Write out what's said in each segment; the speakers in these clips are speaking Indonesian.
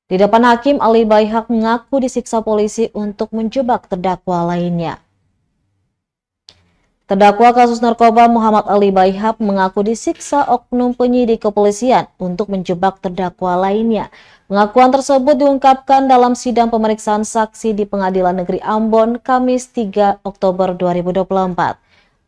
Di depan hakim, Ali Baihaq mengaku disiksa polisi untuk menjebak terdakwa lainnya. Terdakwa kasus narkoba Muhammad Ali Baihaq mengaku disiksa oknum penyidik kepolisian untuk menjebak terdakwa lainnya. Pengakuan tersebut diungkapkan dalam sidang pemeriksaan saksi di Pengadilan Negeri Ambon, Kamis 3 Oktober 2024.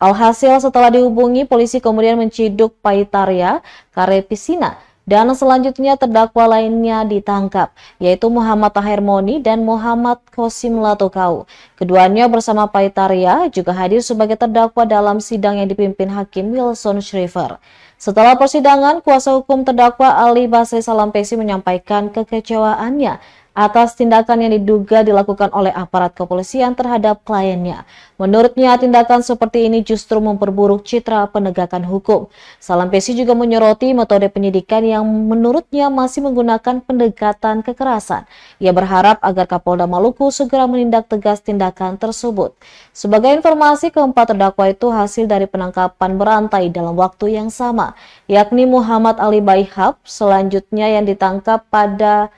Alhasil setelah dihubungi, polisi kemudian menciduk Paitaria Karepisina dan selanjutnya terdakwa lainnya ditangkap, yaitu Muhammad Tahermoni dan Muhammad Kosim Latokau. Keduanya bersama Paitaria juga hadir sebagai terdakwa dalam sidang yang dipimpin Hakim Wilson Schriver. Setelah persidangan, kuasa hukum terdakwa Ali Basri Salampesi menyampaikan kekecewaannya atas tindakan yang diduga dilakukan oleh aparat kepolisian terhadap kliennya. Menurutnya, tindakan seperti ini justru memperburuk citra penegakan hukum. Salampesi juga menyoroti metode penyidikan yang menurutnya masih menggunakan pendekatan kekerasan. Ia berharap agar Kapolda Maluku segera menindak tegas tindakan tersebut. Sebagai informasi, keempat terdakwa itu hasil dari penangkapan berantai dalam waktu yang sama, yakni Muhammad Ali Baihaq selanjutnya yang ditangkap pada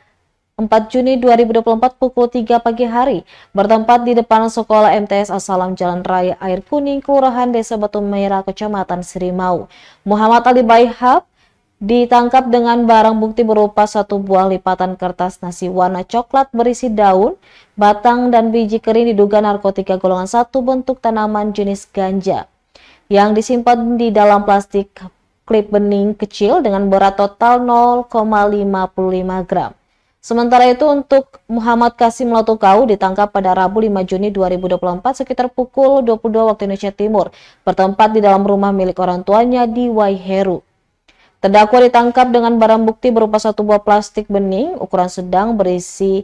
4 Juni 2024 pukul 3 pagi hari, bertempat di depan sekolah MTS Assalam Jalan Raya Air Kuning, Kelurahan Desa Batu Merah, Kecamatan Sirimau. Muhammad Ali Baihaq ditangkap dengan barang bukti berupa satu buah lipatan kertas nasi warna coklat berisi daun, batang, dan biji kering diduga narkotika golongan 1 bentuk tanaman jenis ganja yang disimpan di dalam plastik klip bening kecil dengan berat total 0,55 gram. Sementara itu untuk Muhammad Kasim Latokau ditangkap pada Rabu 5 Juni 2024 sekitar pukul 22 waktu Indonesia Timur, bertempat di dalam rumah milik orang tuanya di Waiheru. Terdakwa ditangkap dengan barang bukti berupa satu buah plastik bening ukuran sedang berisi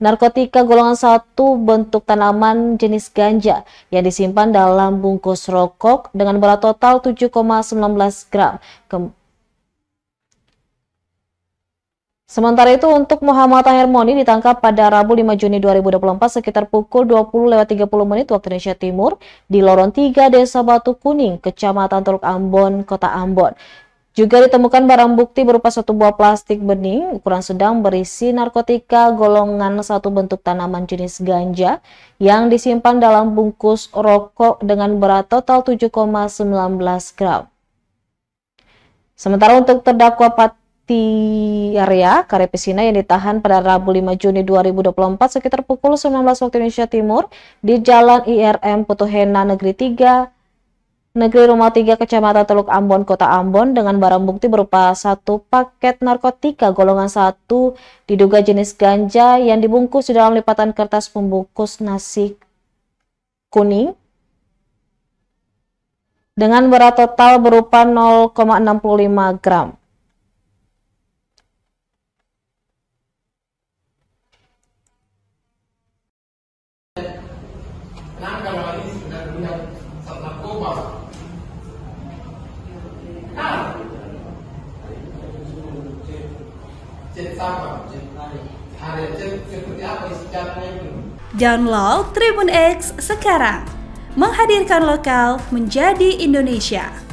narkotika golongan 1 bentuk tanaman jenis ganja yang disimpan dalam bungkus rokok dengan berat total 7,19 gram. Sementara itu untuk Muhammad Tahermoni ditangkap pada Rabu 5 Juni 2024 sekitar pukul 20.30 waktu Indonesia Timur di Lorong 3 Desa Batu Kuning, Kecamatan Teluk Ambon, Kota Ambon. Juga ditemukan barang bukti berupa satu buah plastik bening ukuran sedang berisi narkotika golongan 1 bentuk tanaman jenis ganja yang disimpan dalam bungkus rokok dengan berat total 7,19 gram. Sementara untuk terdakwa Paitaria Karepisina yang ditahan pada Rabu 5 Juni 2024 sekitar pukul 19 waktu Indonesia Timur di Jalan IRM Putuhena Negeri 3 Negeri Rumah 3 Kecamatan Teluk Ambon, Kota Ambon dengan barang bukti berupa satu paket narkotika golongan 1 diduga jenis ganja yang dibungkus di dalam lipatan kertas pembungkus nasi kuning dengan berat total berupa 0,65 gram. Download Tribun X sekarang, menghadirkan lokal menjadi Indonesia.